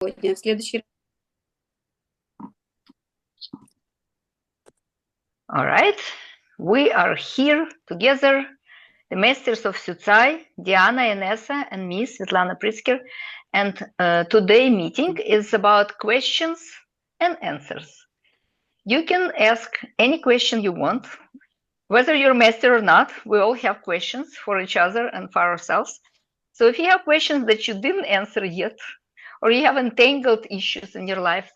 сегодня. В следующий... All right, we are here together, the masters of Syucai, Diana, Inessa, and me, Svetlana Pritzker, and today's meeting is about questions and answers. You can ask any question you want, whether you're a master or not. We all have questions for each other and for ourselves. So if you have questions that you didn't answer yet, or you have entangled issues in your life,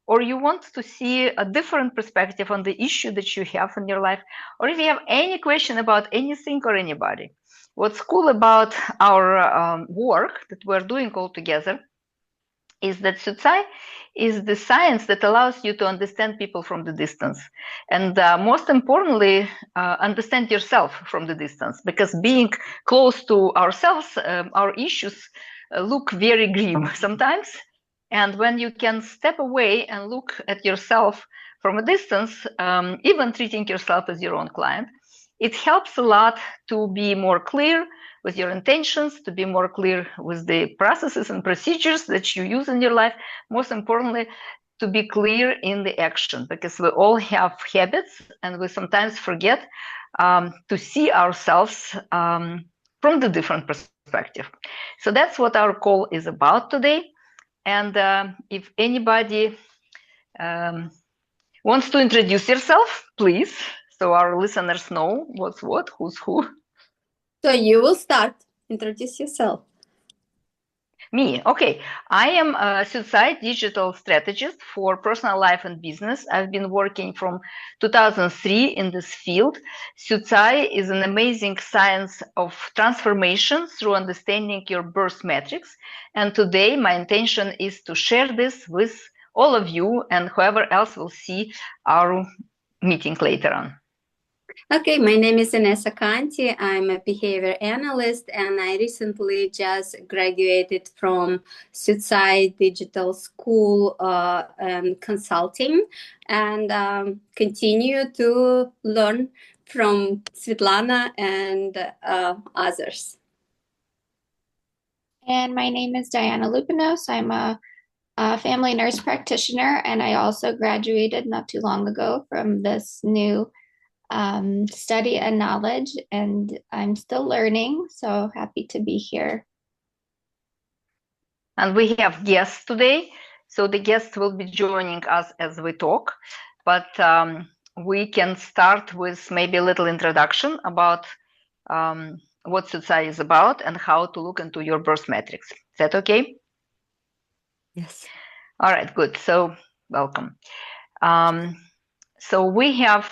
or you want to see a different perspective on the issue that you have in your life, or if you have any question about anything or anybody, what's cool about our work that we're doing all together is that Syucai is the science that allows you to understand people from the distance. And most importantly, understand yourself from the distance, because being close to ourselves, our issues look very grim sometimes. And when you can step away and look at yourself from a distance, even treating yourself as your own client, it helps a lot to be more clear with your intentions, to be more clear with the processes and procedures that you use in your life. Most importantly, to be clear in the action, because we all have habits and we sometimes forget to see ourselves from the different perspective. So that's what our call is about today. And if anybody wants to introduce yourself, please, so our listeners know what's what, who's who. So you will start. Introduce yourself. Me, okay. I am a Syucai digital strategist for personal life and business. I've been working from 2003 in this field. Syucai is an amazing science of transformation through understanding your birth metrics. And today my intention is to share this with all of you and whoever else will see our meeting later on. Okay, my name is Inessa Kanti. I'm a behavior analyst, and I recently just graduated from Syucai Digital School and Consulting, and continue to learn from Svetlana and others. And my name is Diana Lupinos. I'm a family nurse practitioner, and I also graduated not too long ago from this new study and knowledge, and I'm still learning, so happy to be here. And we have guests today, so the guests will be joining us as we talk, but we can start with maybe a little introduction about what Syucai is about and how to look into your birth metrics. Is that okay? Yes. All right, good. So welcome. So we have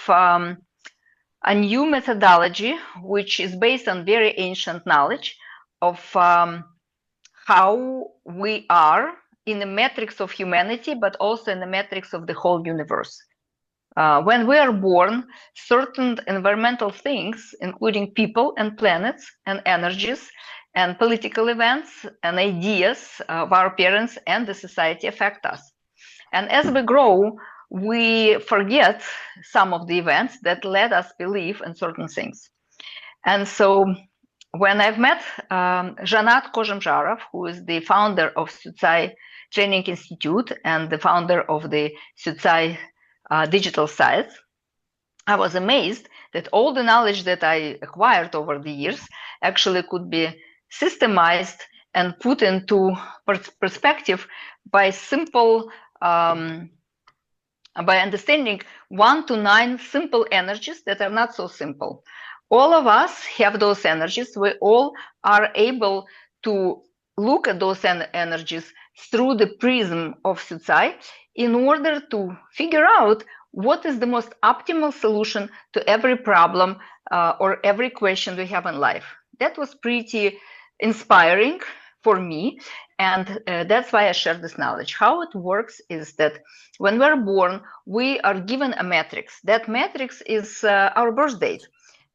a new methodology, which is based on very ancient knowledge of how we are in the metrics of humanity, but also in the metrics of the whole universe. When we are born, certain environmental things, including people and planets and energies and political events and ideas of our parents and the society affect us. And as we grow, we forget some of the events that led us believe in certain things. And so when I've met Janat Kozhemzharov, who is the founder of Syucai Training Institute and the founder of the Syucai digital science, I was amazed that all the knowledge that I acquired over the years actually could be systemized and put into perspective by simple by understanding 1 to 9 simple energies that are not so simple. All of us have those energies. We all are able to look at those energies through the prism of Syucai in order to figure out what is the most optimal solution to every problem or every question we have in life. That was pretty inspiring for me, and that's why I share this knowledge. How it works is that when we're born, we are given a matrix. That matrix is our birth date.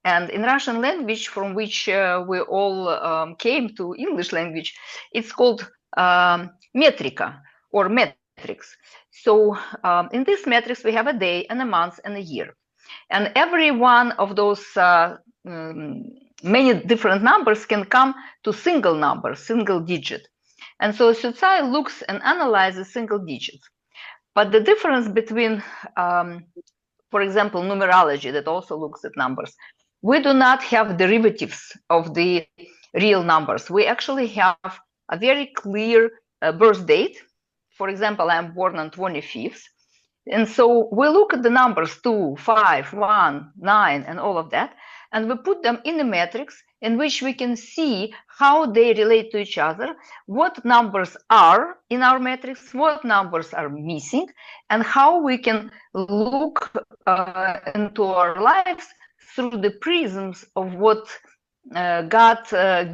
And in Russian language, from which we all came to English language, it's called metrika or metrics. So in this matrix, we have a day and a month and a year. And every one of those many different numbers can come to single number, single digit. And so Syucai looks and analyzes single digits. But the difference between, for example, numerology that also looks at numbers, we do not have derivatives of the real numbers. We actually have a very clear birth date. For example, I'm born on 25th. And so we look at the numbers 2, 5, 1, 9, and all of that, and we put them in a matrix in which we can see how they relate to each other, what numbers are in our matrix, what numbers are missing, and how we can look into our lives through the prisms of what God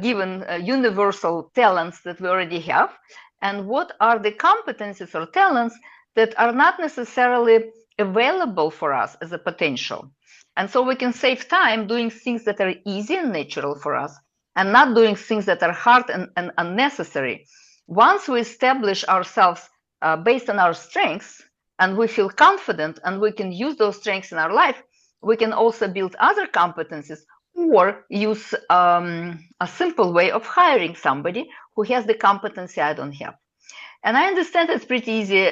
given universal talents that we already have, and what are the competencies or talents that are not necessarily available for us as a potential. And so we can save time doing things that are easy and natural for us and not doing things that are hard and unnecessary. Once we establish ourselves based on our strengths and we feel confident and we can use those strengths in our life, we can also build other competencies or use a simple way of hiring somebody who has the competency I don't have. And I understand it's pretty easy,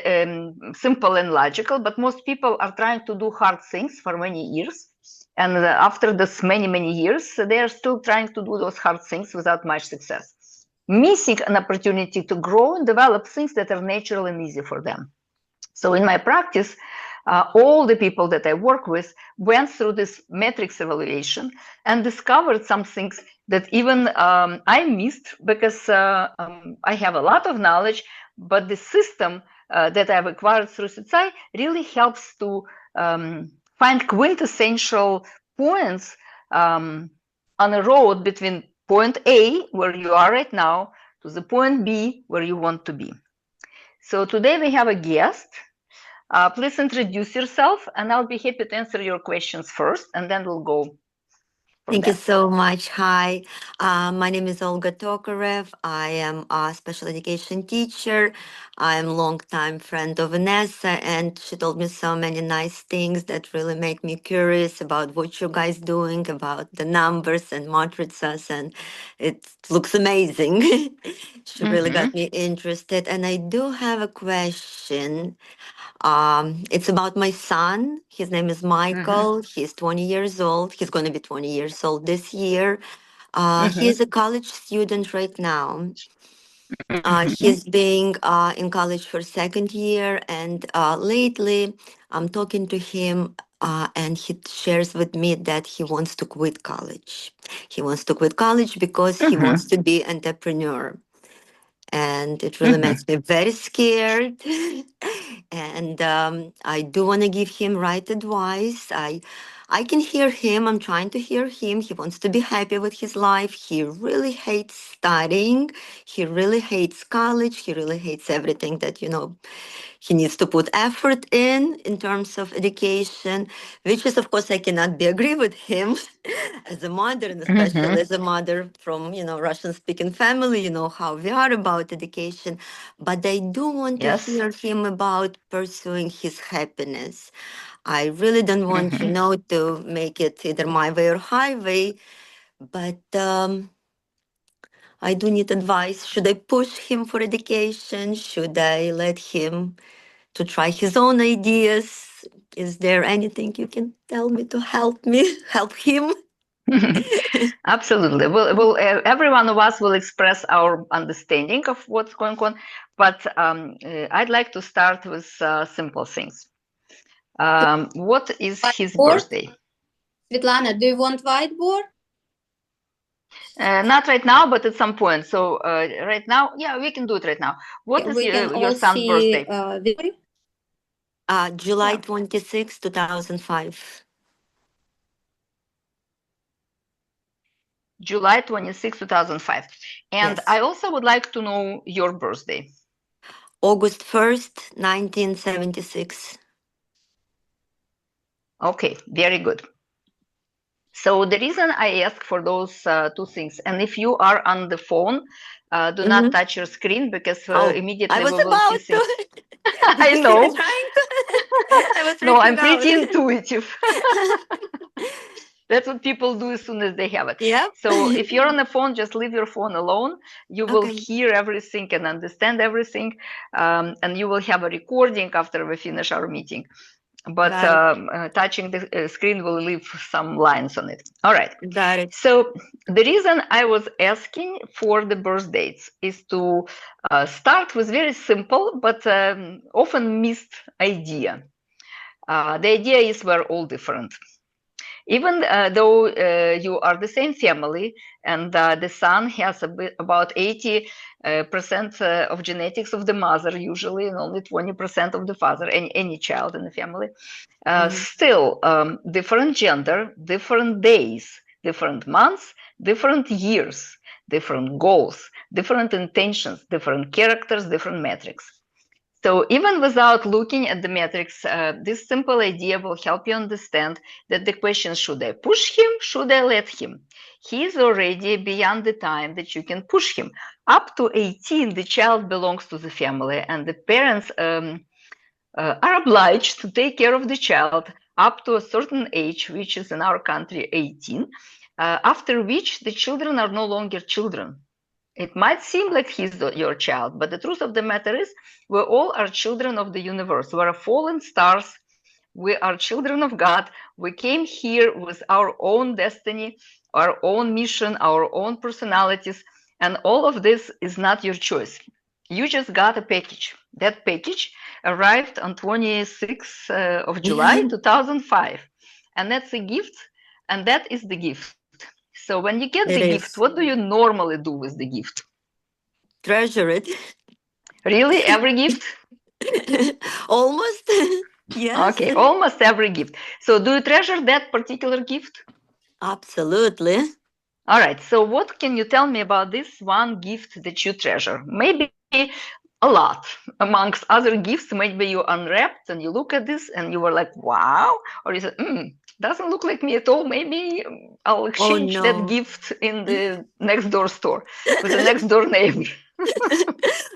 simple and logical, but most people are trying to do hard things for many years. And after this many years, they are still trying to do those hard things without much success, missing an opportunity to grow and develop things that are natural and easy for them. So in my practice, all the people that I work with went through this matrix evaluation and discovered some things that even I missed because I have a lot of knowledge, but the system that I've acquired through Syucai really helps to find quintessential points on a road between point A, where you are right now, to the point B, where you want to be. So today we have a guest. Please introduce yourself, and I'll be happy to answer your questions first, and then we'll go. Thank you so much. Hi, my name is Olga Tokarev. I am a special education teacher. I'm a longtime friend of Vanessa, and she told me so many nice things that really make me curious about what you guys doing, about the numbers and matrices, and it looks amazing. She really got me interested, and I do have a question. It's about my son. His name is Michael. He's 20 years old. He's going to be 20 years old this year. He's a college student right now. He's being in college for second year, and lately I'm talking to him, and he shares with me that he wants to quit college. He wants to quit college because he wants to be entrepreneur. And it really makes me very scared. And I do want to give him right advice. I can hear him. I'm trying to hear him. He wants to be happy with his life. He really hates studying. He really hates college. He really hates everything that, he needs to put effort in terms of education, which is, of course, I cannot be agree with him as a mother, and especially as a mother from, Russian-speaking family, how we are about education. But I do want to hear him about pursuing his happiness. I really don't want, to make it either my way or highway, but I do need advice. Should I push him for education? Should I let him to try his own ideas? Is there anything you can tell me to help him? Absolutely. Well, every one of us will express our understanding of what's going on, but I'd like to start with simple things. What is his birthday? Svetlana, do you want whiteboard? Not right now, but at some point. So right now, yeah, we can do it right now. What is your son's birthday? July 26, 2005. July 26, 2005. And Yes. I also would like to know your birthday. August 1st, 1976. Okay, very good. So the reason I ask for those two things, and if you are on the phone, do not touch your screen because immediately I was we will about see things. to. I know. I was No, I'm freaking pretty out. intuitive. That's what people do as soon as they have it. Yep. So if you're on the phone, just leave your phone alone. You will Okay. hear everything and understand everything. And you will have a recording after we finish our meeting. But touching the screen will leave some lines on it. All right. Got it. So the reason I was asking for the birth dates is to start with very simple but often missed idea. The idea is we're all different. Even though you are the same family, and the son has about 80% of genetics of the mother usually, and only 20% of the father, any child in the family, still different gender, different days, different months, different years, different goals, different intentions, different characters, different metrics. So even without looking at the metrics, this simple idea will help you understand that the question, should I push him? Should I let him? He is already beyond the time that you can push him. Up to 18, the child belongs to the family, and the parents are obliged to take care of the child up to a certain age, which is in our country 18, after which the children are no longer children. It might seem like he's your child, but the truth of the matter is we all are children of the universe. We are fallen stars. We are children of God. We came here with our own destiny, our own mission, our own personalities, and all of this is not your choice. You just got a package. That package arrived on 26th of July, 2005. And that's a gift, and that is the gift. So when you get the gift, what do you normally do with the gift? Treasure it. Really? Every gift? Almost. Yes. Okay, almost every gift. So do you treasure that particular gift? Absolutely. All right. So what can you tell me about this one gift that you treasure? Maybe a lot. Amongst other gifts, maybe you unwrapped and you look at this and you were like, wow. Or you said, doesn't look like me at all. Maybe I'll exchange that gift in the next door store with the next door neighbor.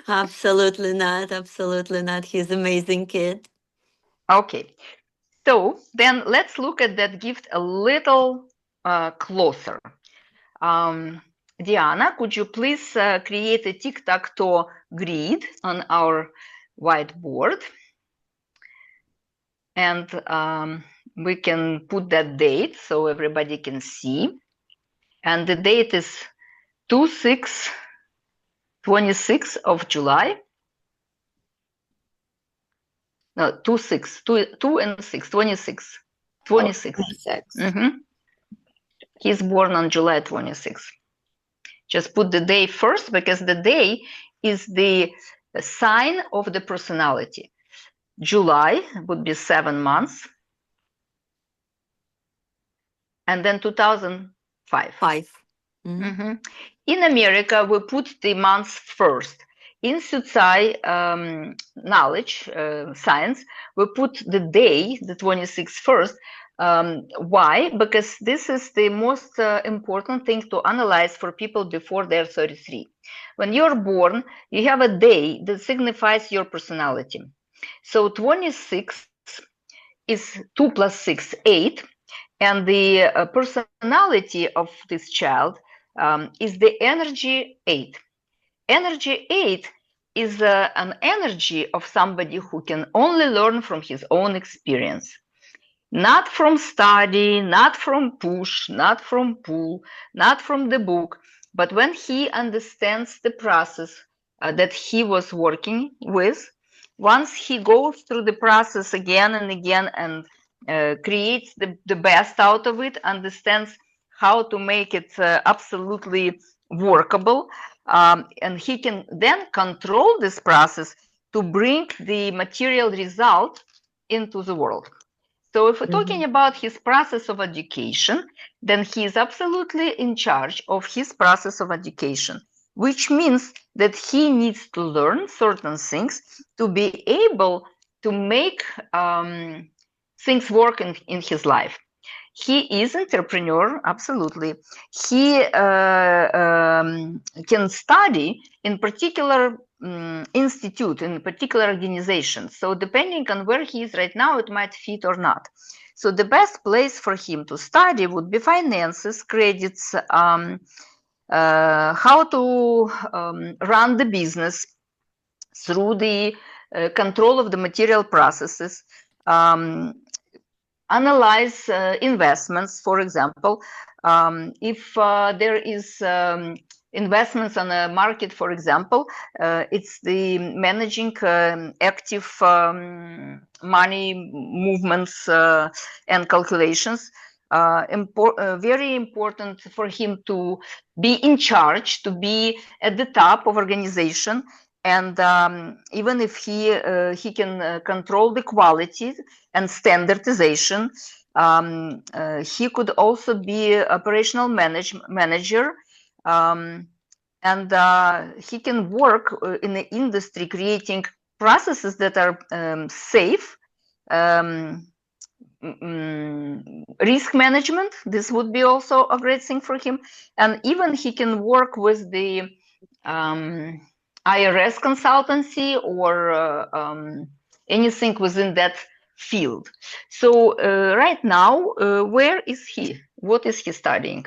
Absolutely not. Absolutely not. He's an amazing kid. Okay. So then let's look at that gift a little closer. Diana, could you please create a tic-tac-toe grid on our whiteboard? And we can put that date so everybody can see. And the date is 26th of July. No, 2 and 6, 26. 26. 26. He's born on July 26th. Just put the day first because the day is the sign of the personality. July would be 7 months. And then 2005. 5. In America, we put the months first. In Syucai knowledge, science, we put the day, the 26th first. Why? Because this is the most important thing to analyze for people before they're 33. When you're born, you have a day that signifies your personality. So 26 is 2 plus 6, 8. And the personality of this child is the energy 8. Energy 8 is an energy of somebody who can only learn from his own experience. Not from study, not from push, not from pull, not from the book, but when he understands the process that he was working with, once he goes through the process again and again and creates the best out of it, understands how to make it absolutely workable, and he can then control this process to bring the material result into the world. So if we're talking about his process of education, then he is absolutely in charge of his process of education, which means that he needs to learn certain things to be able to make things work in his life. He is entrepreneur, absolutely. He can study in particular institute, in a particular organization. So depending on where he is right now, it might fit or not. So the best place for him to study would be finances, credits, how to run the business through the control of the material processes, analyze investments, for example. If there is investments on a market, for example, it's the managing active money movements and calculations. Very important for him to be in charge, to be at the top of organization. And even if he can control the quality and standardization, he could also be operational manager, and he can work in the industry creating processes that are safe. Risk management, this would be also a great thing for him. And even he can work with the IRS consultancy or anything within that field. So right now, where is he? What is he studying?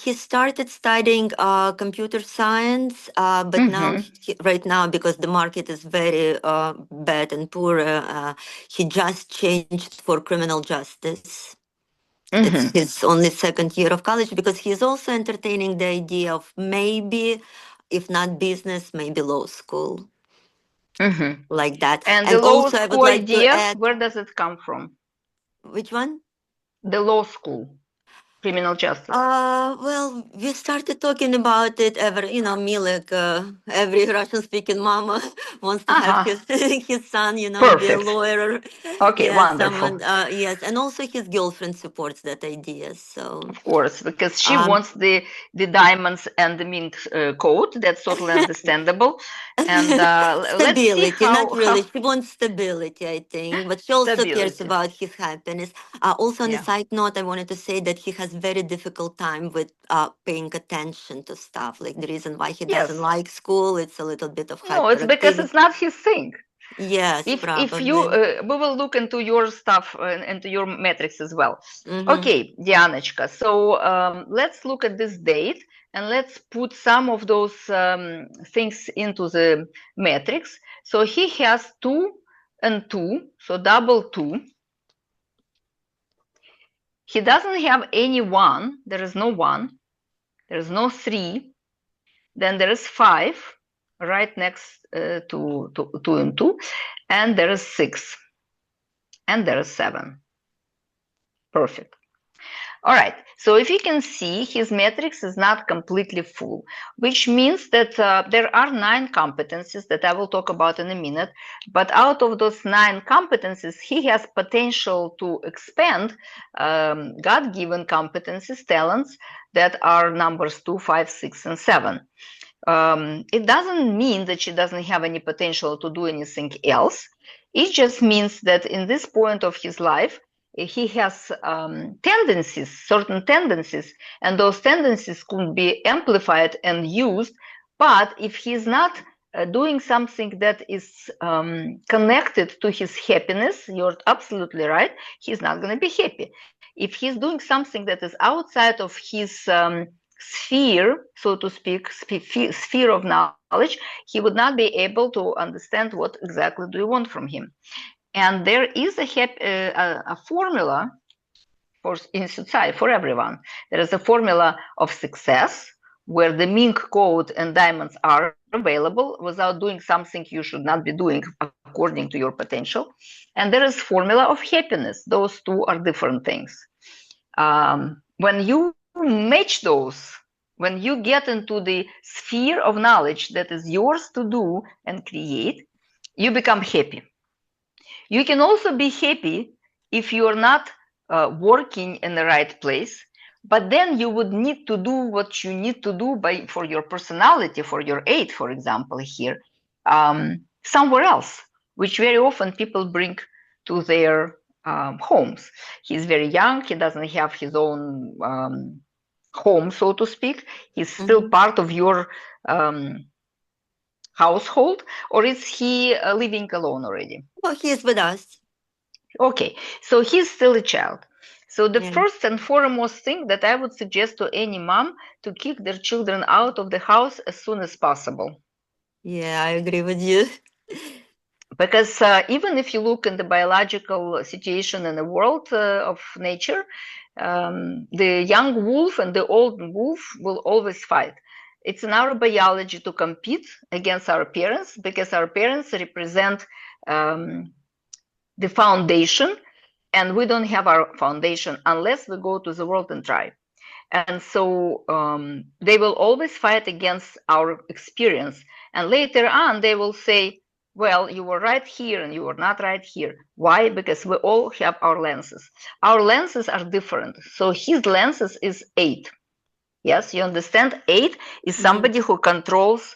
He started studying computer science, but now, right now, because the market is very bad and poor, he just changed for criminal justice. It's his only second year of college, because he's also entertaining the idea of maybe, if not business, maybe law school, like that. And the law also, I would school like to idea, add, where does it come from? which one? The law school, criminal justice. Well, we started talking about it me, like every Russian-speaking mama wants to have his son, be a Perfect. lawyer. Okay, yes, wonderful. Yes, and also his girlfriend supports that idea. So of course, because she wants the diamonds and the mint coat. That's totally understandable. And stability, let's see how, not really. She wants stability, I think, but she also cares Stability. about his happiness. Also, on a Yeah. side note, I wanted to say that he has very difficult time with paying attention to stuff. Like the reason why he doesn't like school, it's a little bit of No, it's because it's not his thing. Yes, If you, we will look into your stuff, into your metrics as well. Okay, Dianочка, so let's look at this date and let's put some of those things into the metrics. So he has 2 and 2, so double 2. He doesn't have any 1, there is no 1, there is no 3, then there is 5 right next to 2 and 2, and there is 6, and there is 7. Perfect. All right, so if you can see, his matrix is not completely full, which means that there are 9 competencies that I will talk about in a minute, but out of those 9 competencies, he has potential to expand God-given competencies, talents, that are numbers 2, 5, 6, and 7. It doesn't mean that she doesn't have any potential to do anything else. It just means that in this point of his life, he has tendencies, certain tendencies, and those tendencies could be amplified and used. But if he's not doing something that is connected to his happiness, you're absolutely right, he's not going to be happy. If he's doing something that is outside of his sphere, so to speak, sphere of knowledge, he would not be able to understand what exactly do you want from him. And there is a formula in Syucai for everyone. There is a formula of success where the mink code and diamonds are available without doing something you should not be doing according to your potential. And there is formula of happiness. Those two are different things. When you match those, when you get into the sphere of knowledge that is yours to do and create, you become happy. You can also be happy if you are not working in the right place, but then you would need to do what you need to do for your personality, for your 8, for example, here, somewhere else, which very often people bring to their homes. He's very young. He doesn't have his own home, so to speak. He's still part of your household, or is he living alone already? Oh, he is with us. Okay, so he's still a child. So the Yeah. first and foremost thing that I would suggest to any mom to kick their children out of the house as soon as possible. Yeah, I agree with you. Because even if you look in the biological situation in the world of nature, the young wolf and the old wolf will always fight. It's in our biology to compete against our parents because our parents represent the foundation, and we don't have our foundation unless we go to the world and try. And so they will always fight against our experience. And later on, they will say, well, you were right here and you were not right here. Why? Because we all have our lenses. Our lenses are different. So his lenses is 8. Yes, you understand? 8 is somebody who controls,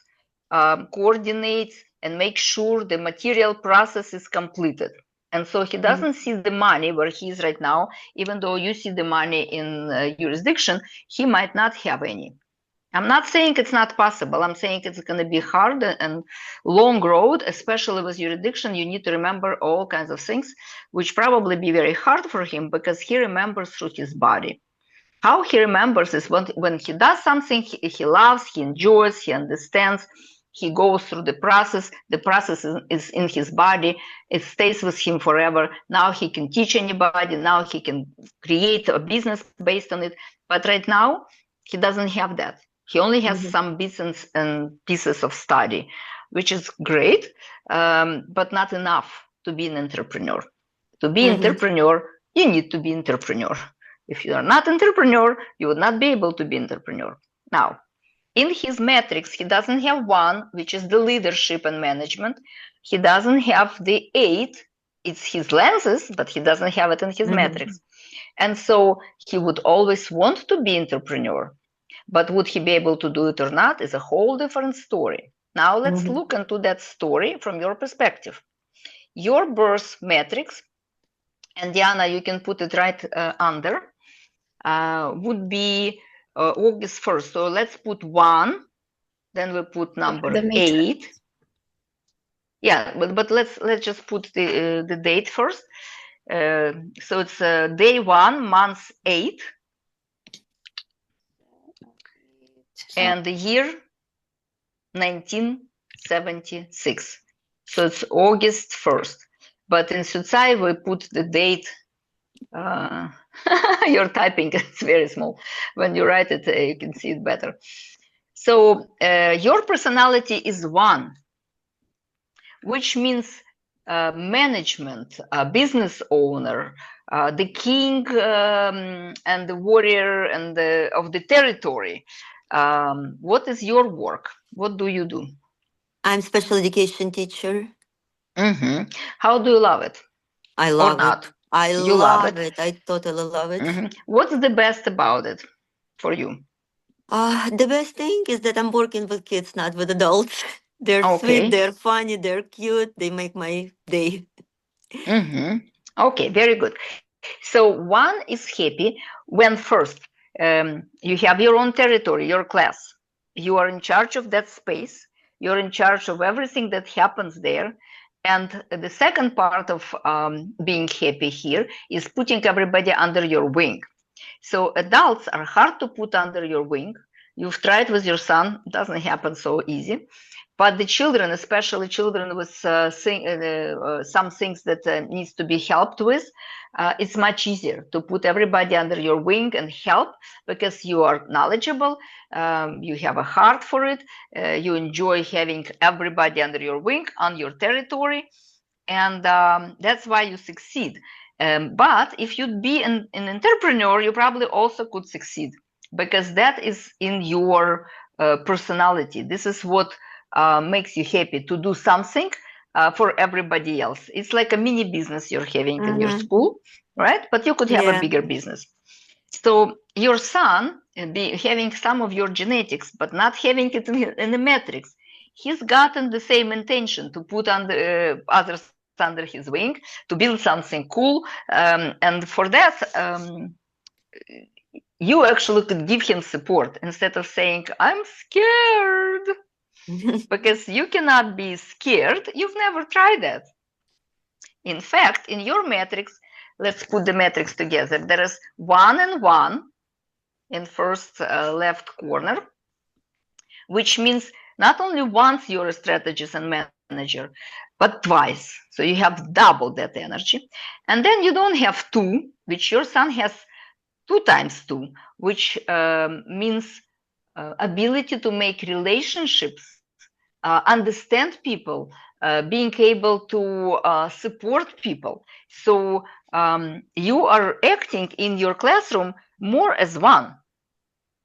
coordinates, and makes sure the material process is completed. And so he doesn't see the money where he is right now. Even though you see the money in jurisdiction, he might not have any. I'm not saying it's not possible. I'm saying it's going to be hard and long road, especially with jurisdiction. You need to remember all kinds of things, which probably be very hard for him because he remembers through his body. How he remembers is when he does something he loves, he enjoys, he understands, he goes through the process is in his body, it stays with him forever. Now he can teach anybody, now he can create a business based on it. But right now, he doesn't have that. He only has some bits and pieces of study, which is great, but not enough to be an entrepreneur. To be entrepreneur, you need to be entrepreneur. If you are not entrepreneur, you would not be able to be entrepreneur. Now, in his metrics, he doesn't have 1, which is the leadership and management. He doesn't have the 8. It's his lenses, but he doesn't have it in his metrics. And so he would always want to be entrepreneur. But would he be able to do it or not is a whole different story. Now let's look into that story from your perspective. Your birth metrics, and Diana, you can put it right under, would be August 1st. So let's put 1, then we put number 8. Yeah, but let's just put the date first. So it's day 1, month 8, and the year 1976. So it's August 1st. But in Syucai, we put the date. You're typing, it's very small. When you write it, you can see it better. So your personality is 1, which means management, business owner, the king and the warrior and of the territory. What is your work? What do you do? I'm special education teacher. How do you love it? I love not? it. I You love it. I totally love it. What's the best about it for you? The best thing is that I'm working with kids, not with adults. They're sweet, they're funny, they're cute. They make my day. Okay, very good. So 1 is happy when first you have your own territory, your class. You are in charge of that space. You're in charge of everything that happens there. And the second part of being happy here is putting everybody under your wing. So adults are hard to put under your wing. You've tried with your son, it doesn't happen so easy. But the children, especially children with some things that needs to be helped with, it's much easier to put everybody under your wing and help because you are knowledgeable, you have a heart for it, you enjoy having everybody under your wing on your territory, and that's why you succeed. But if you'd be an entrepreneur, you probably also could succeed because that is in your personality. This is what makes you happy to do something for everybody else. It's like a mini business you're having in your school, right? But you could have a bigger business. So your son be having some of your genetics, but not having it in the metrics. He's gotten the same intention to put under others under his wing, to build something cool, and for that you actually could give him support instead of saying, I'm scared. because you cannot be scared. You've never tried that. In fact, in your matrix, let's put the matrix together. There is 1 and 1 in first left corner, which means not only once you're a strategist and manager, but twice. So you have double that energy. And then you don't have 2, which your son has 2 times 2, which means ability to make relationships, understand people, being able to support people. So you are acting in your classroom more as 1,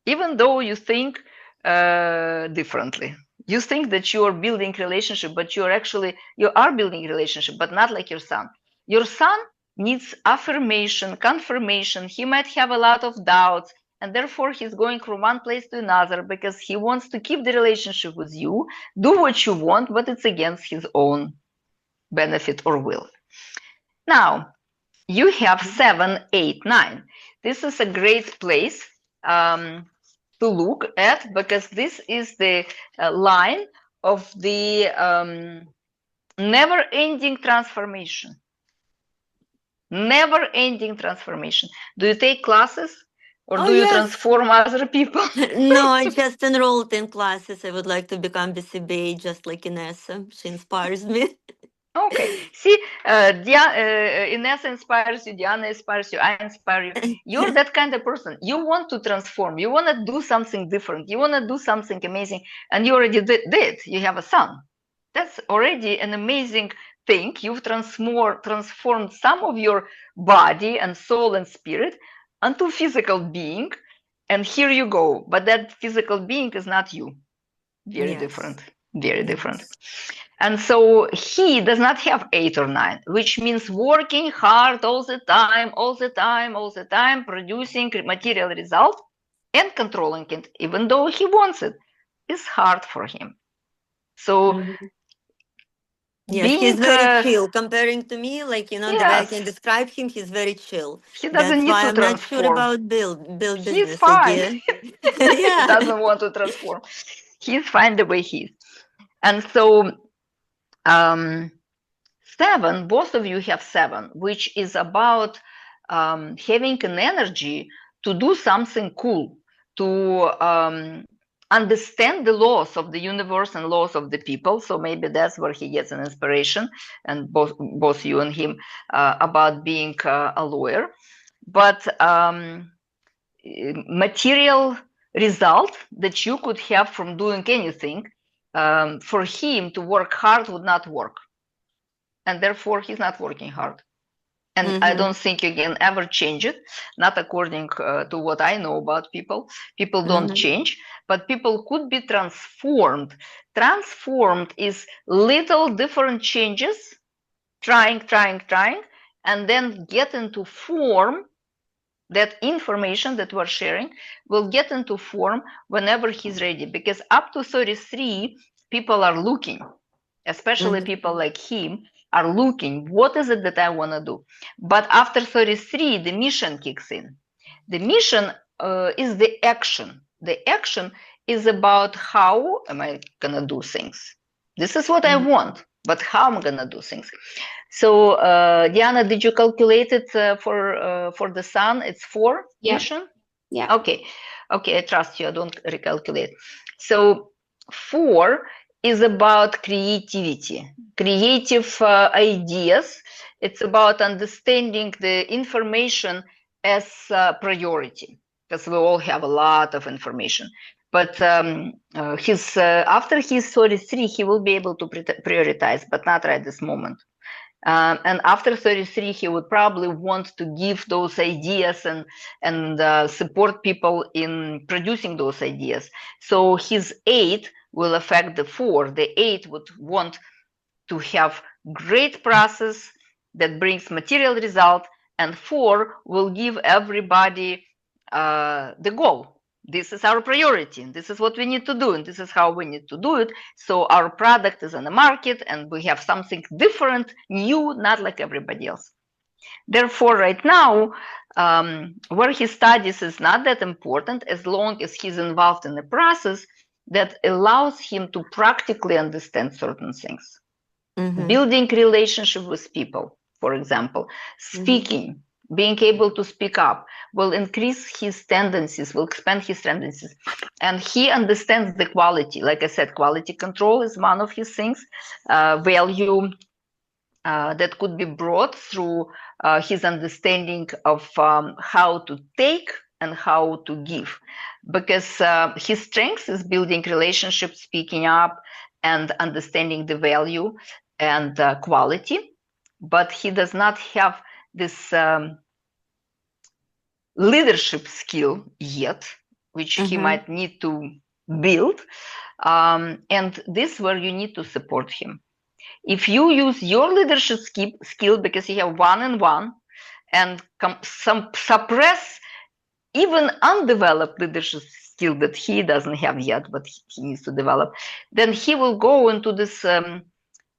even though you think differently. You think that you are building relationship, but you are building relationship, but not like your son. Your son needs affirmation, confirmation. He might have a lot of doubts, and therefore he's going from one place to another because he wants to keep the relationship with you, do what you want, but it's against his own benefit or will. Now, you have 7, 8, 9. This is a great place to look at, because this is the line of the never-ending transformation. Never-ending transformation. Do you take classes, or do you transform other people? No, I just enrolled in classes. I would like to become BCBA just like Inessa. She inspires me. Okay. See, Inessa inspires you, Diana inspires you, I inspire you. You're that kind of person. You want to transform. You want to do something different. You want to do something amazing. And you already did. You have a son. That's already an amazing thing. You've transformed some of your body and soul and spirit into physical being. And here you go. But that physical being is not you. Very different. Very different. And so he does not have 8 or 9, which means working hard all the time, producing material result and controlling it, even though he wants it, is hard for him. So he's very chill comparing to me, like, the way I can describe him, he's very chill. He doesn't need to transform. I'm not sure about build business. He's fine. He doesn't want to transform. He's fine the way he is. And so 7, both of you have 7, which is about having an energy to do something cool, to understand the laws of the universe and laws of the people. So maybe that's where he gets an inspiration, and both you and him, about being a lawyer. But material result that you could have from doing anything, for him to work hard would not work. And therefore, he's not working hard. And I don't think you can ever change it, not according to what I know about people. People don't change, but people could be transformed. Transformed is little different changes, trying, and then get into form. That information that we're sharing will get into form whenever he's ready, because up to 33, people are looking, especially people like him are looking, what is it that I want to do? But after 33, the mission kicks in. The mission is the action. The action is about how am I going to do things. This is what I want, but how am I going to do things? So, Diana, did you calculate it for the sun? It's 4 mission? Yeah. Okay, I trust you. I don't recalculate. So 4 is about creativity, creative ideas. It's about understanding the information as priority, because we all have a lot of information. But after he's 33, he will be able to prioritize, but not right this moment. And after 33, he would probably want to give those ideas and support people in producing those ideas. So his 8 will affect the 4. The 8 would want to have great process that brings material result, and 4 will give everybody the goal. This is our priority, and this is what we need to do, and this is how we need to do it. So our product is on the market, and we have something different, new, not like everybody else. Therefore, right now, where he studies is not that important, as long as he's involved in the process. that allows him to practically understand certain things. Mm-hmm. Building relationship with people, for example, speaking, being able to speak up will increase his tendencies, will expand his tendencies. And he understands the quality. Like I said, quality control is one of his things, value that could be brought through his understanding of how to take and how to give. Because his strength is building relationships, speaking up, and understanding the value and quality. But he does not have this leadership skill yet, which he might need to build. And this is where you need to support him. If you use your leadership skill because you have one-on-one and suppress even undeveloped leadership skill that he doesn't have yet, but he needs to develop, then he will go into this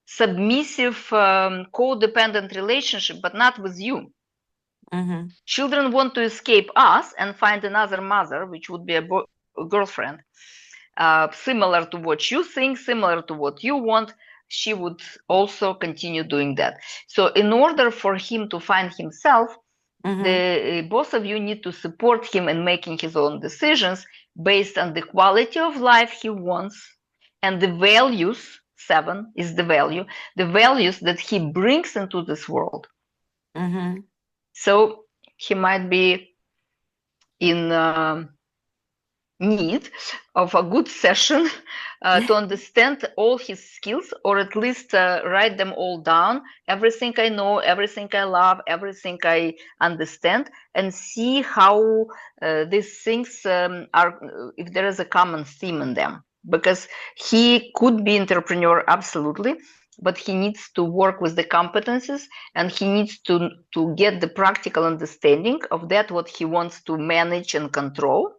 submissive, codependent relationship, but not with you. Children want to escape us and find another mother, which would be a girlfriend, similar to what you think, similar to what you want. She would also continue doing that. So in order for him to find himself, both of you need to support him in making his own decisions based on the quality of life he wants and the values. 7 is the values that he brings into this world. So he might be in need of a good session to understand all his skills, or at least write them all down, everything I know, everything I love, everything I understand, and see how these things are, if there is a common theme in them. Because he could be entrepreneur, absolutely, but he needs to work with the competencies, and he needs to get the practical understanding of that, what he wants to manage and control,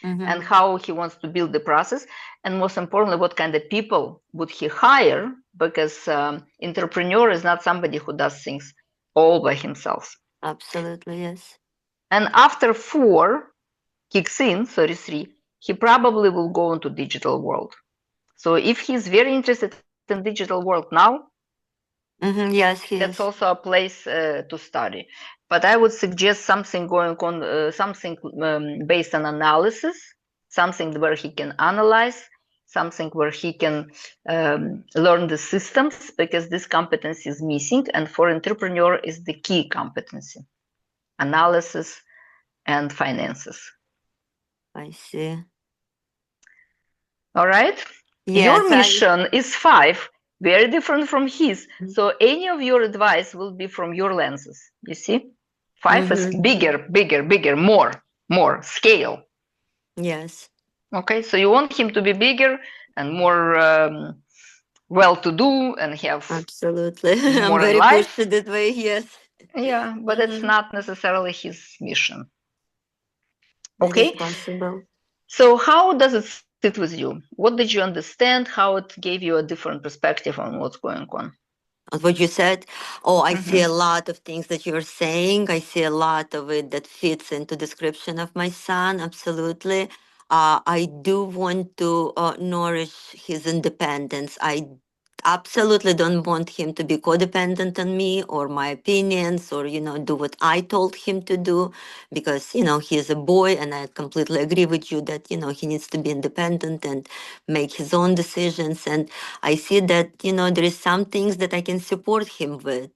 and how he wants to build the process, and most importantly, what kind of people would he hire, because entrepreneur is not somebody who does things all by himself. Absolutely, yes. And after 4 kicks in, 33, he probably will go into digital world. So if he's very interested in digital world now, yes, he that's is. also a place to study. But I would suggest something going on, something based on analysis, something where he can analyze, something where he can learn the systems, because this competency is missing, and for entrepreneur is the key competency: analysis and finances. I see. All right. Yes, your mission is 5, very different from his. So any of your advice will be from your lenses. You see, 5 is bigger, more scale. Yes. Okay, so you want him to be bigger and more well-to-do and have Absolutely. I'm more in very life. pushy that way, yes. Yeah, but it's not necessarily his mission. That is Okay, possible. so how does it sit with you? What did you understand? How it gave you a different perspective on what's going on? What you said, I see a lot of things that you're saying. I see a lot of it that fits into description of my son. Absolutely. I do want to nourish his independence. I absolutely don't want him to be codependent on me or my opinions, or do what I told him to do, because he is a boy, and I completely agree with you that he needs to be independent and make his own decisions. And I see that there is some things that I can support him with.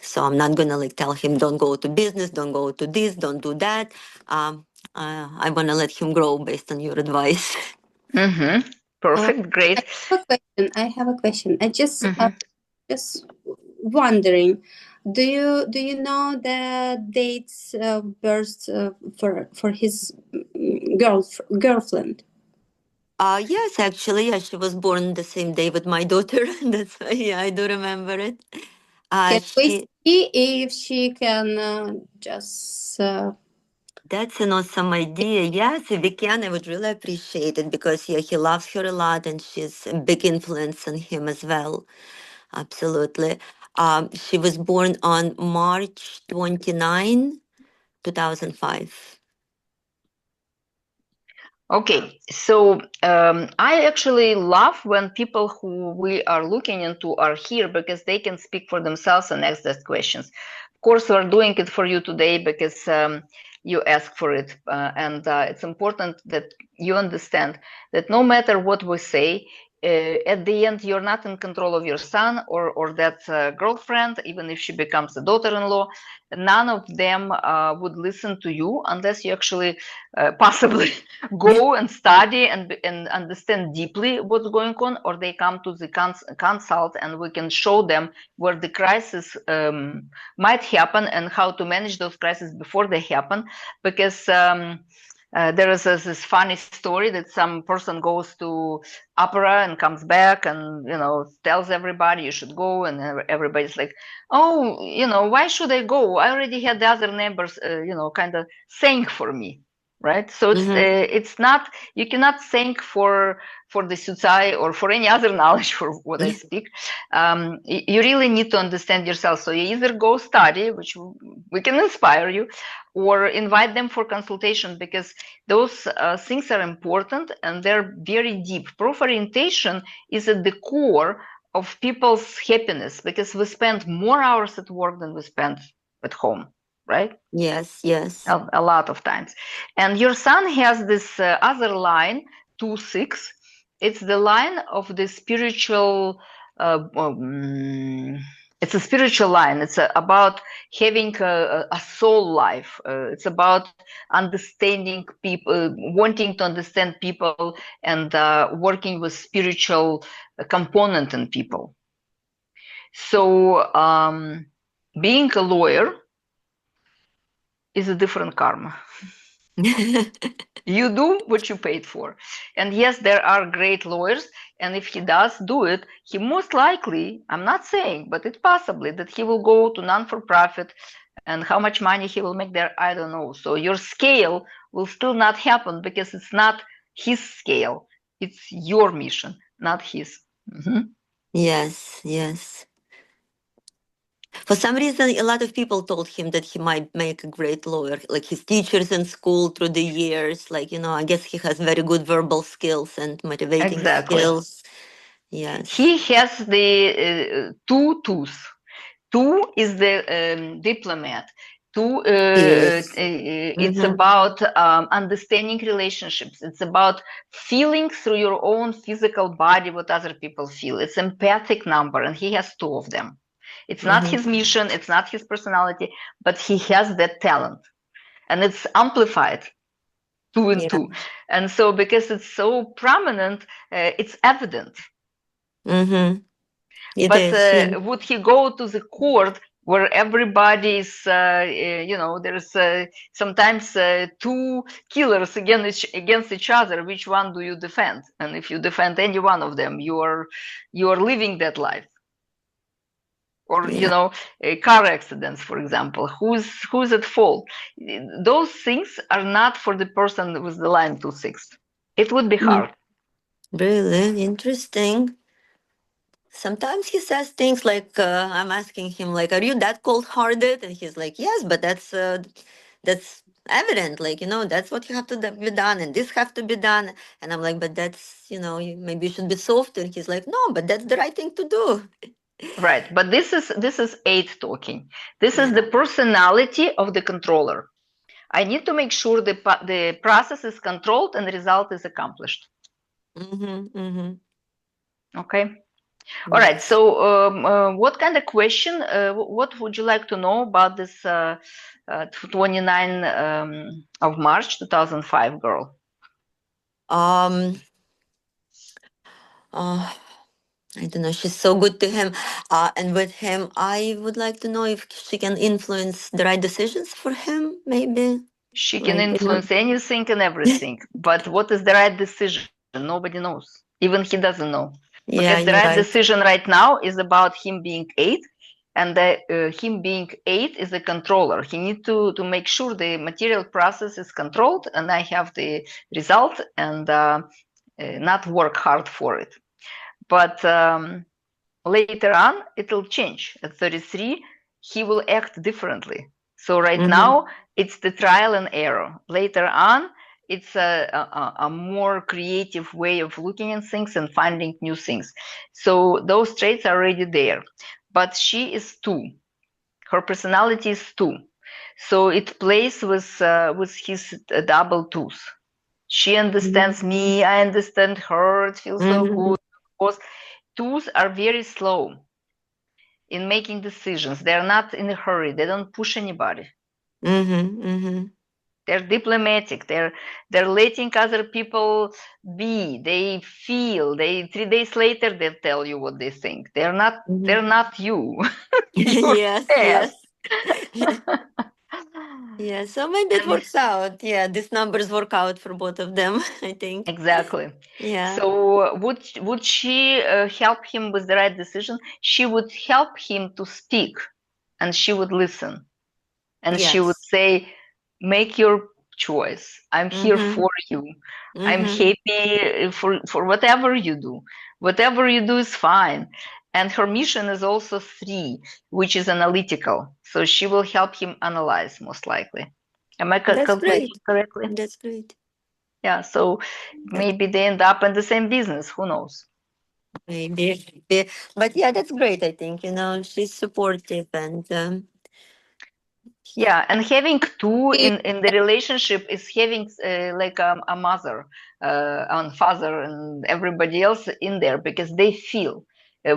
So I'm not gonna tell him, don't go to business, don't go to this, don't do that. I wanna let him grow based on your advice. Perfect, great. I have a question. I just wondering, do you know the dates of birth for his girlfriend? Yes, actually, yeah, she was born the same day with my daughter. That's why, yeah, I do remember it. Can we She see if she can just? That's an awesome idea. Yes, if we can, I would really appreciate it, because yeah, he loves her a lot, and she's a big influence on him as well. Absolutely. She was born on March 29, 2005. Okay, so I actually love when people who we are looking into are here because they can speak for themselves and ask those questions. Of course, we're doing it for you today because you ask for it. And it's important that you understand that no matter what we say, at the end, you're not in control of your son or that girlfriend, even if she becomes a daughter-in-law. None of them would listen to you unless you actually possibly go and study and understand deeply what's going on, or they come to the consult and we can show them where the crisis might happen and how to manage those crises before they happen. Because there is this funny story that some person goes to opera and comes back and tells everybody you should go, and everybody's like, oh, why should I go? I already had the other neighbors kind of saying for me, right? So it's not, you cannot thank for the Syucai or for any other knowledge for what I speak. You really need to understand yourself. So you either go study, which we can inspire you, or invite them for consultation, because those things are important and they're very deep. Proof orientation is at the core of people's happiness, because we spend more hours at work than we spend at home, right? Yes, yes. A lot of times. And your son has this other line, 2-6. It's the line of the spiritual, it's a spiritual line. It's about having a soul life. It's about understanding people, wanting to understand people, and working with spiritual component in people. So being a lawyer is a different karma. You do what you paid for. And yes, there are great lawyers, and if he does do it, he most likely, I'm not saying, but it's possibly that he will go to non-for-profit, and how much money he will make there, I don't know. So your scale will still not happen because it's not his scale. It's your mission, not his. Yes, yes. For some reason, a lot of people told him that he might make a great lawyer, like his teachers in school through the years. Like, I guess he has very good verbal skills and motivating skills. Yes. He has the 2 twos. 2 is the diplomat. 2, it's about understanding relationships. It's about feeling through your own physical body what other people feel. It's empathic number, and he has 2 of them. It's not his mission, it's not his personality, but he has that talent, and it's amplified 2 and 2. And so because it's so prominent, it's evident. But would he go to the court where everybody is, there's sometimes 2 killers against each other? Which one do you defend? And if you defend any one of them, you are living that life. Or car accidents, for example, who's at fault? Those things are not for the person with the line 2-6. It would be hard. Really interesting. Sometimes he says things like, I'm asking him, like, are you that cold-hearted? And he's like, yes, but that's evident. Like, that's what you have to be done, and this have to be done. And I'm like, but that's, maybe you should be softer. And he's like, no, but that's the right thing to do. Right, but this is 8 talking. This is the personality of the controller. I need to make sure the process is controlled and the result is accomplished. Okay. All right. So, what kind of question? What would you like to know about this 29 of March 2005 girl? I don't know. She's so good to him, and with him, I would like to know if she can influence the right decisions for him. Maybe she can influence anything and everything. But what is the right decision? Nobody knows. Even he doesn't know. Because the right decision right now is about him being 8, and him being 8 is a controller. He needs to make sure the material process is controlled, and I have the result, and not work hard for it. But later on, it'll change. At 33, he will act differently. So right now, it's the trial and error. Later on, it's a more creative way of looking at things and finding new things. So those traits are already there. But she is 2. Her personality is 2. So it plays with his double 2s. She understands me, I understand her, it feels so good. Because 2s are very slow in making decisions. They're not in a hurry. They don't push anybody. They're diplomatic. They're letting other people be. They feel. 3 days later they tell you what they think. They're not you. Yes, yes. Yeah, so maybe it works out. Yeah, these numbers work out for both of them, I think. Exactly. Yeah. So would she help him with the right decision? She would help him to speak, and she would listen, and she would say, "Make your choice. I'm here for you. I'm happy for whatever you do. Whatever you do is fine." And her mission is also 3, which is analytical. So she will help him analyze, most likely. Am I calculating correctly? That's great. Yeah, so maybe they end up in the same business. Who knows? Maybe. But yeah, that's great, I think. She's supportive and yeah, and having 2 in the relationship is having like a mother and father and everybody else in there, because they feel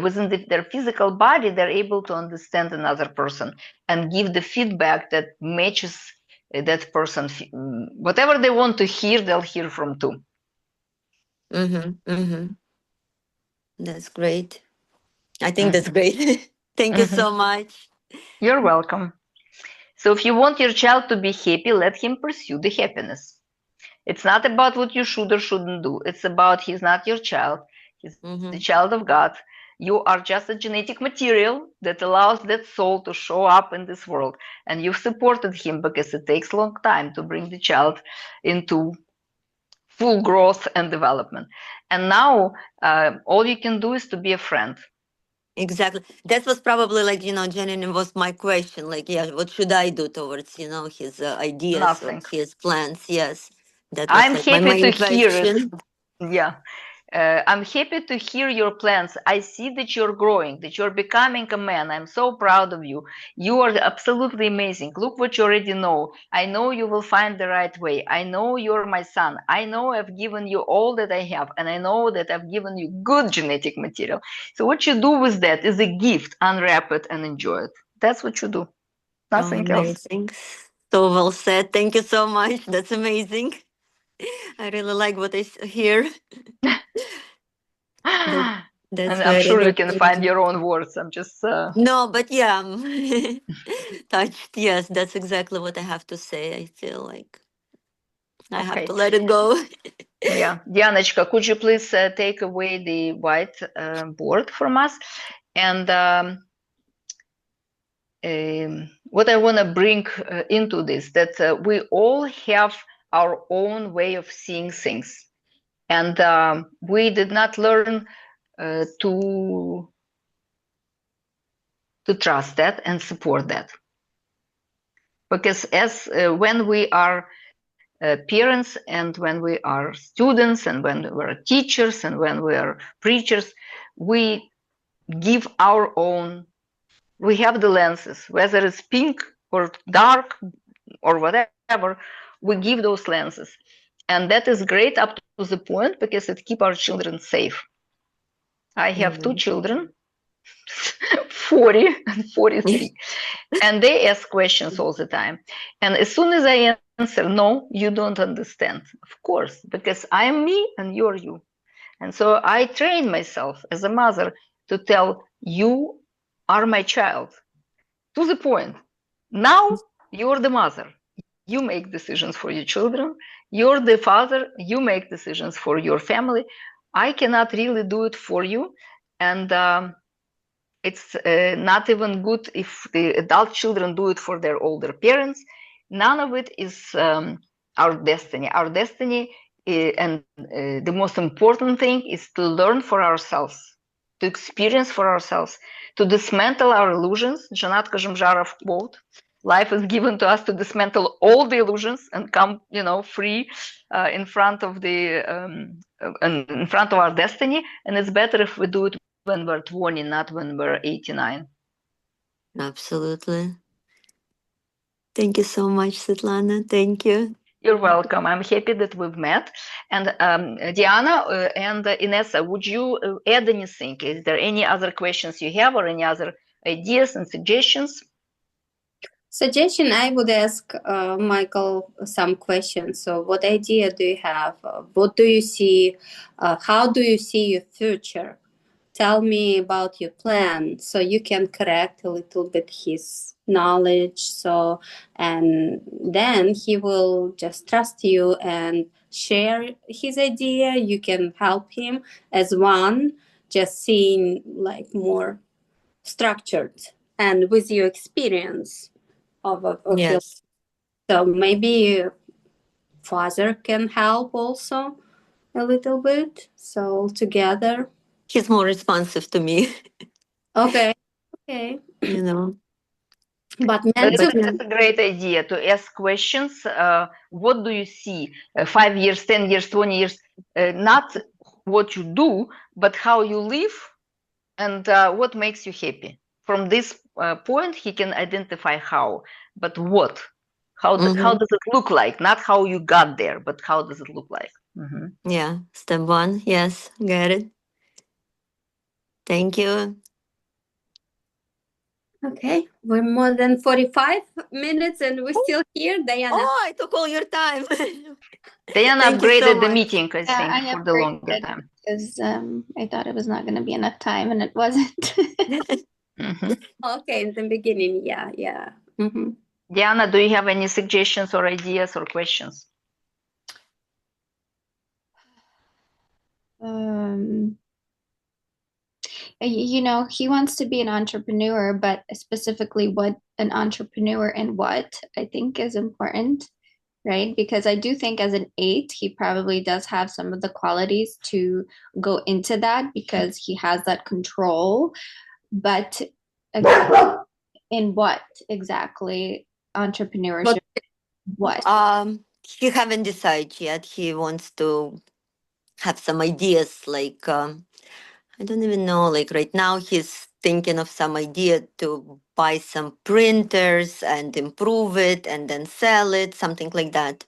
within their physical body, they're able to understand another person and give the feedback that matches that person. Whatever they want to hear, they'll hear from 2. That's great. I think that's great. Thank you so much. You're welcome. So if you want your child to be happy, let him pursue the happiness. It's not about what you should or shouldn't do. It's about he's not your child. He's the child of God. You are just a genetic material that allows that soul to show up in this world. And you've supported him because it takes a long time to bring the child into full growth and development. And now all you can do is to be a friend. Exactly. That was probably like, genuine was my question. Like, yeah, what should I do towards, his ideas Nothing. or his plans? Yes. That was I'm like my happy main to hear it. question. Yeah. I'm happy to hear your plans. I see that you're growing, that you're becoming a man. I'm so proud of you. You are absolutely amazing. Look what you already know. I know you will find the right way. I know you're my son. I know I've given you all that I have, and I know that I've given you good genetic material. So what you do with that is a gift. Unwrap it and enjoy it. That's what you do. Nothing else. Amazing. So well said. Thank you so much. That's amazing. I really like what I hear. That's And I'm very sure you good. can find your own words. I'm just No, but yeah, I'm touched. Yes, that's exactly what I have to say. I feel like I have to let it go. Yeah, Dianочка, could you please take away the white board from us? And what I want to bring into this, that we all have our own way of seeing things, and we did not learn to trust that and support that, because as when we are parents and when we are students and when we are teachers and when we are preachers, we give our own, we have the lenses, whether it's pink or dark or whatever, we give those lenses. And that is great up to the point because it keeps our children safe. I have 2 children, 40 and 43, and they ask questions all the time. And as soon as I answer, no, you don't understand, of course, because I am me and you're you. And so I train myself as a mother to tell, you are my child, to the point. Now you're the mother. You make decisions for your children. You're the father. You make decisions for your family. I cannot really do it for you. And it's not even good if the adult children do it for their older parents. None of it is our destiny. Our destiny and the most important thing is to learn for ourselves, to experience for ourselves, to dismantle our illusions. Janat Kazhimzharov quote, life is given to us to dismantle all the illusions and come, free in front of in front of our destiny. And it's better if we do it when we're 20, not when we're 89. Absolutely. Thank you so much, Svetlana. Thank you. You're welcome. I'm happy that we've met. And Diana and Inessa, would you add anything? Is there any other questions you have or any other ideas and suggestions? Suggestion, I would ask Michael some questions. So what idea do you have? What do you see? How do you see your future? Tell me about your plan so you can correct a little bit his knowledge. So, and then he will just trust you and share his idea. You can help him as one, just seeing like more structured and with your experience of Yes. your, so maybe father can help also a little bit. So together. He's more responsive to me. Okay. But that's a great idea to ask questions. What do you see? 5 years, 10 years, 20 years, not what you do, but how you live and what makes you happy. From this point, he can identify how, but what? How does it look like? Not how you got there, but how does it look like? Yeah, step one. Yes, got it. Thank you. Okay, we're more than 45 minutes and we're still here, Diana. Oh, I took all your time. Diana upgraded the meeting, I think, for the longer time. Because I thought it was not going to be enough time, and it wasn't. Okay, in the beginning, yeah. Diana, do you have any suggestions or ideas or questions? He wants to be an entrepreneur, but specifically what an entrepreneur and what I think is important, right? Because I do think as an 8, he probably does have some of the qualities to go into that because he has that control. But in what exactly entrepreneurship? What? He haven't decided yet. He wants to have some ideas like I don't even know, like right now he's thinking of some idea to buy some printers and improve it and then sell it, something like that.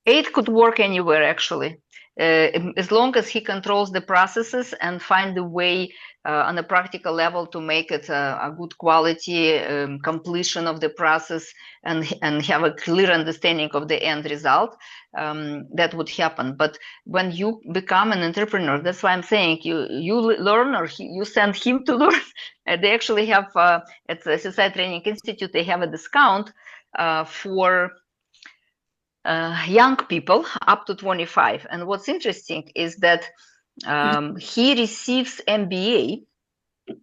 8 could work anywhere, actually, as long as he controls the processes and find a way on a practical level to make it a good quality completion of the process and have a clear understanding of the end result. That would happen. But when you become an entrepreneur, that's why I'm saying you learn or you send him to learn. They actually have at the Syucai Training Institute, they have a discount for young people up to 25. And what's interesting is that he receives MBA.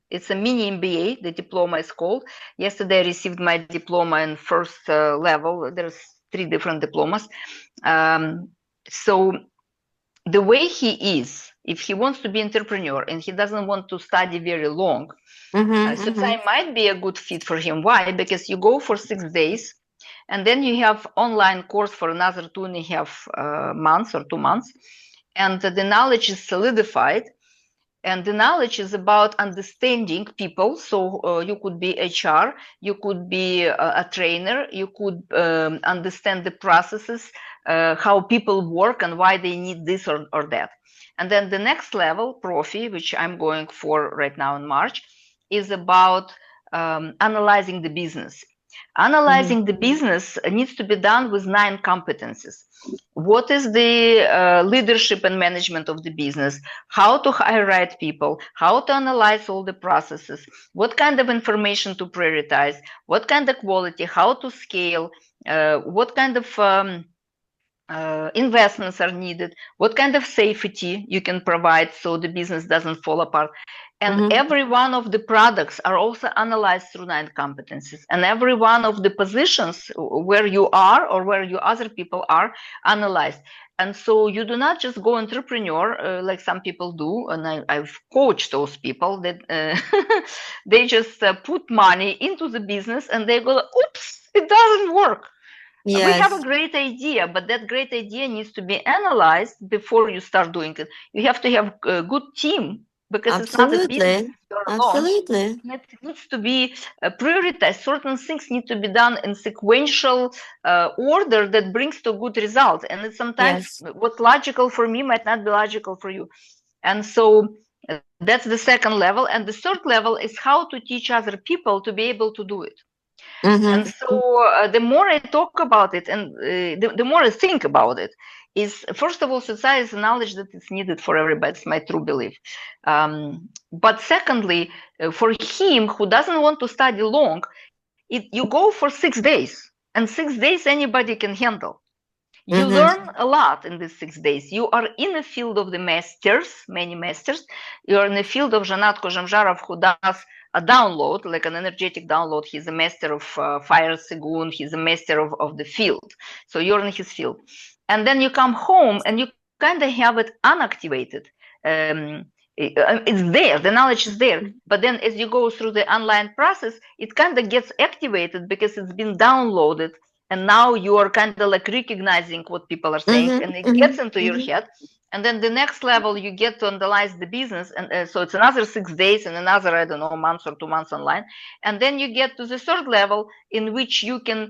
It's a mini MBA, the diploma is called. Yesterday I received my diploma in first level. There's 3 different diplomas. So the way he is, if he wants to be an entrepreneur and he doesn't want to study very long, Syucai might be a good fit for him. Why? Because you go for 6 days, and then you have online course for another 2.5 months or 2 months, and the knowledge is solidified. And the knowledge is about understanding people. So you could be HR, you could be a trainer, you could understand the processes, how people work and why they need this or that. And then the next level, Profi, which I'm going for right now in March, is about analyzing the business. Analyzing the business needs to be done with 9 competencies. What is the leadership and management of the business? How to hire right people? How to analyze all the processes? What kind of information to prioritize? What kind of quality? How to scale? What kind of investments are needed, what kind of safety you can provide so the business doesn't fall apart. And every one of the products are also analyzed through 9 competencies, and every one of the positions where you are or where you other people are analyzed. And so you do not just go entrepreneur like some people do, and I've coached those people that they just put money into the business and they go, oops, it doesn't work. Yes. We have a great idea, but that great idea needs to be analyzed before you start doing it. You have to have a good team, because it's not a business you're alone. Absolutely. It needs to be prioritized. Certain things need to be done in sequential order that brings to good result. And it's sometimes what's logical for me might not be logical for you. And so that's the second level. And the third level is how to teach other people to be able to do it. And so the more I talk about it and the more I think about it, is first of all, Syucai is knowledge that is needed for everybody. It's my true belief. But secondly, for him who doesn't want to study long, you go for 6 days, and 6 days anybody can handle. You learn a lot in these 6 days. You are in the field of the masters, many masters. You are in the field of Zhanat Kozhemzharov, who does a download, like an energetic download. He's a master of fire Sigun. He's a master of the field. So you're in his field. And then you come home and you kind of have it unactivated. It's there, the knowledge is there. But then as you go through the online process, it kind of gets activated because it's been downloaded. And now you are kind of like recognizing what people are saying, and it gets into your head. And then the next level, you get to analyze the business. And so it's another 6 days and another, I don't know, month or 2 months online. And then you get to the third level, in which you can,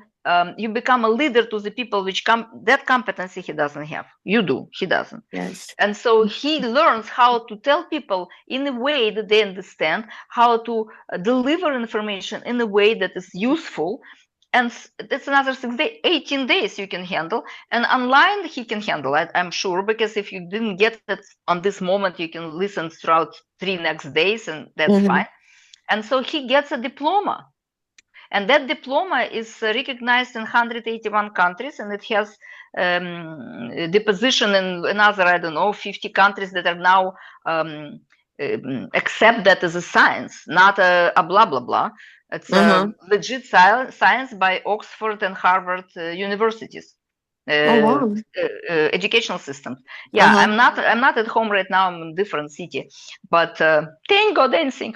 you become a leader to the people which that competency he doesn't have. You do, he doesn't. Yes. And so he learns how to tell people in a way that they understand, how to deliver information in a way that is useful. And that's another 6 days, 18 days you can handle. And online he can handle it, I'm sure, because if you didn't get it on this moment, you can listen throughout 3 next days, and that's fine. And so he gets a diploma. And that diploma is recognized in 181 countries, and it has the position in another, I don't know, 50 countries that are now accept that as a science, not a blah, blah, blah. It's a legit science by Oxford and Harvard universities, educational systems. Yeah, I'm not at home right now. I'm in a different city, but thank God anything.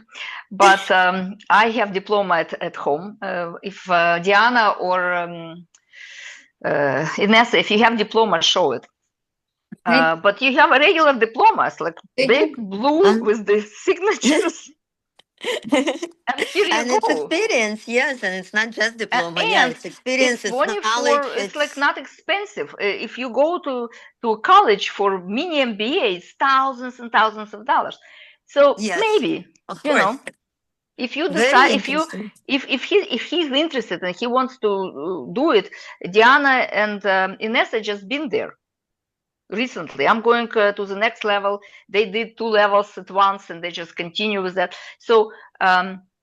But I have diploma at home. If Diana or Inessa, if you have diploma, show it. But you have a regular diplomas, like big blue with the signatures. And here you go. It's experience, yes, and it's not just diploma. It's experience, it's knowledge. It's like not expensive. If you go to a college for mini MBA, it's thousands and thousands of dollars. So maybe, you know, if you decide, if he's interested and he wants to do it, Diana and Inessa just been there recently. I'm going to the next level. They did 2 levels at once, and they just continue with that. So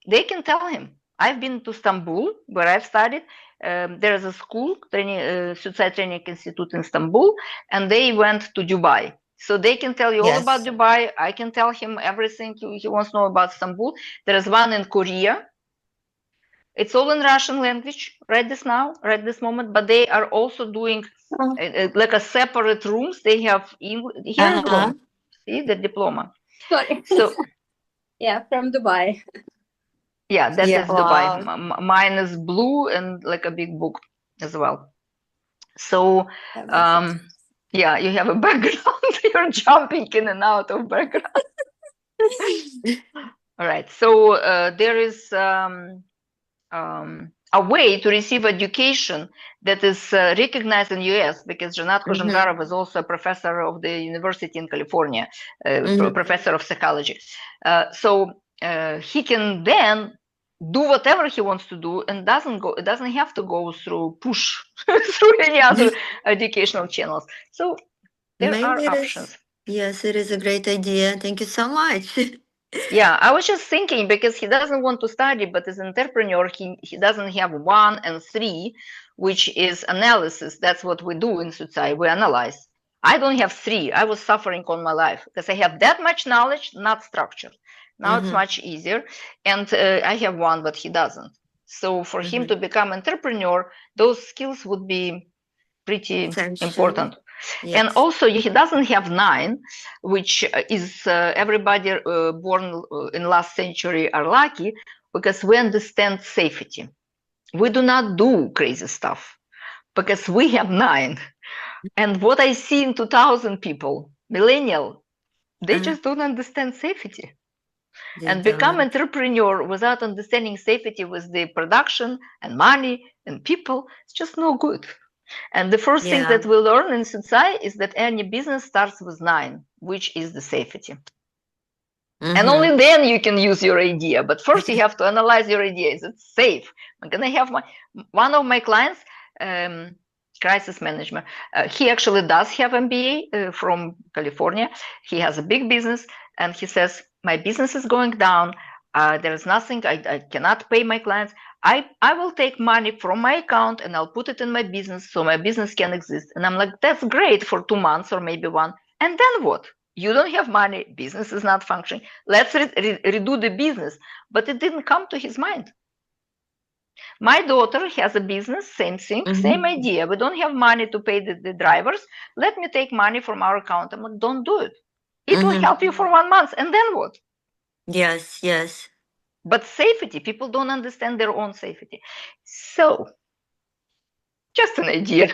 they can tell him, I've been to Istanbul, where I've studied. There is a school, Syucai Training Institute in Istanbul, and they went to Dubai. So they can tell you all about Dubai. I can tell him everything he wants to know about Istanbul. There is one in Korea. It's all in Russian language right this moment, but they are also doing like a separate rooms. They have English. Here is one. See the diploma. Sorry. So yeah, from Dubai. Yeah, that is Dubai. Mine is blue and like a big book as well. So yeah, you have a background. You're jumping in and out of background. All right. So there is a way to receive education that is recognized in US, because Zhanat Kozhemzharov is also a professor of the university in California, professor of psychology. So he can then do whatever he wants to do, and doesn't have to go through through any other educational channels. So there are options. Yes, it is a great idea. Thank you so much. Yeah, I was just thinking, because he doesn't want to study, but as an entrepreneur, he doesn't have 1 and 3 which is analysis. That's what we do in Syucai. We analyze. I don't have 3. I was suffering all my life because I have that much knowledge, not structure. Now it's much easier. And I have 1, but he doesn't. So for him to become entrepreneur, those skills would be pretty important. Yes. And also he doesn't have 9, which is everybody born in last century are lucky because we understand safety. We do not do crazy stuff because we have 9. And what I see in 2000 people, millennial, they just don't understand safety. And become entrepreneur without understanding safety with the production and money and people, it's just no good. And the first thing that we learn in Syucai is that any business starts with 9, which is the safety. And only then you can use your idea. But first you have to analyze your idea. Is it safe? I'm going to have one of my clients, crisis management. He actually does have MBA from California. He has a big business and he says, my business is going down. There is nothing. I cannot pay my clients. I will take money from my account and I'll put it in my business so my business can exist. And I'm like, that's great for 2 months or maybe 1. And then what? You don't have money. Business is not functioning. Let's redo the business. But it didn't come to his mind. My daughter has a business, same thing, same idea. We don't have money to pay the drivers. Let me take money from our account. I'm like, don't do it. It will help you for 1 month. And then what? Yes, yes. But safety, people don't understand their own safety. So, just an idea.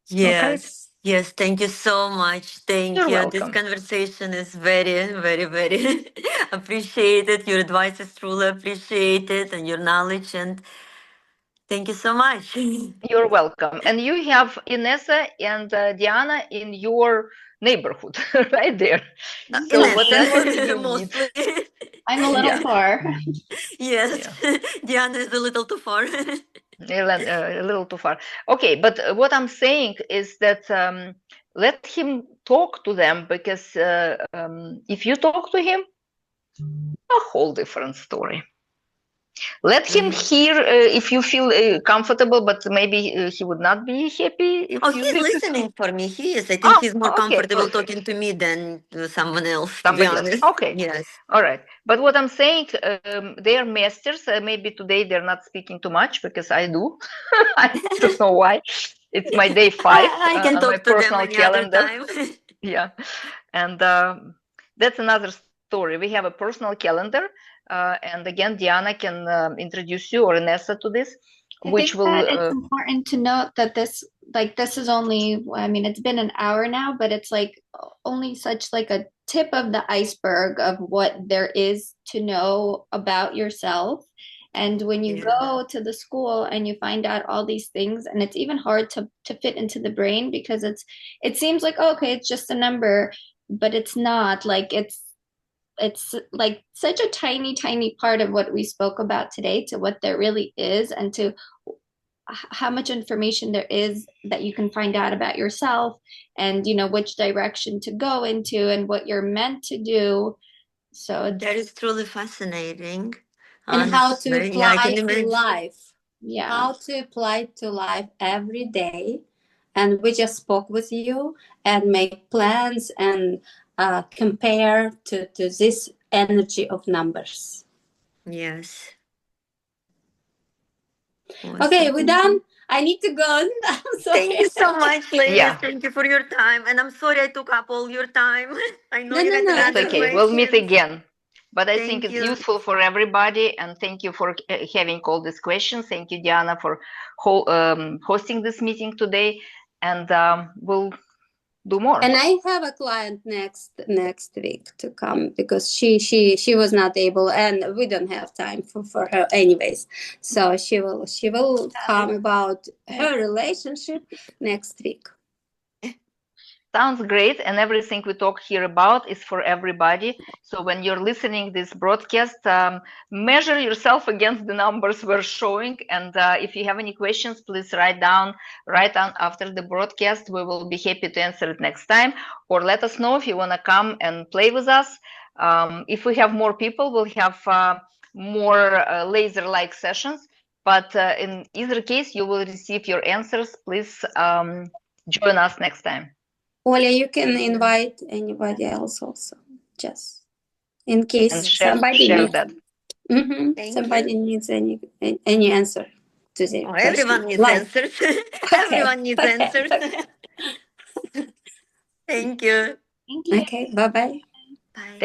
Yes, yes. Thank you so much. Thank You're you. welcome. This conversation is very, very, very appreciated. Your advice is truly appreciated and your knowledge. And thank you so much. You're welcome. And you have Inessa and Diana in your neighborhood right there. So whatever you need. I'm a little far. Yes, Diana is a little too far. A little too far. Okay, but what I'm saying is that let him talk to them because if you talk to him, a whole different story. Let him hear if you feel comfortable, but maybe he would not be happy. If he's listening for me. He is. I think he's more comfortable talking to me than to someone else, to be honest. Okay. Yes. All right. But what I'm saying, they are masters. Maybe today they're not speaking too much because I do. I don't know why. It's my day 5 I can on talk my to personal them any other calendar. time. Yeah. And that's another story. We have a personal calendar. And again, Diana can introduce you or Inessa to this, which will. It's important to note that this is only. I mean, it's been an hour now, but it's like only such like a tip of the iceberg of what there is to know about yourself. And when you go to the school and you find out all these things, and it's even hard to fit into the brain because it seems like, oh, okay, it's just a number, but it's not. Like it's like such a tiny part of what we spoke about today to what there really is and to how much information there is that you can find out about yourself and which direction to go into and what you're meant to do. So that is truly fascinating. And how to apply to life. Yeah. How to apply to life every day. And we just spoke with you and make plans and compare to this energy of numbers. Yes. Awesome. Okay, we're done. I need to go. Thank you so much, ladies. Yeah. Thank you for your time. And I'm sorry I took up all your time. I know you had That's okay. We'll meet again. But I think it's useful for everybody. And thank you for having all these questions. Thank you, Diana, for hosting this meeting today. And we'll do more. And I have a client next week to come because she was not able, and we don't have time for her anyways. So she will come about her relationship next week. Sounds great, and everything we talk here about is for everybody. So when you're listening this broadcast, measure yourself against the numbers we're showing. And if you have any questions, please write down after the broadcast. We will be happy to answer it next time. Or let us know if you want to come and play with us. If we have more people, we'll have more laser-like sessions. But in either case, you will receive your answers. Please join us next time. Oля, you can invite anybody else also, just in case And somebody share needs that. somebody needs any answer to the question. Everyone needs Live. answers. Okay, Everyone needs okay, answers. okay. Thank you. Thank you. Okay, bye-bye. Bye.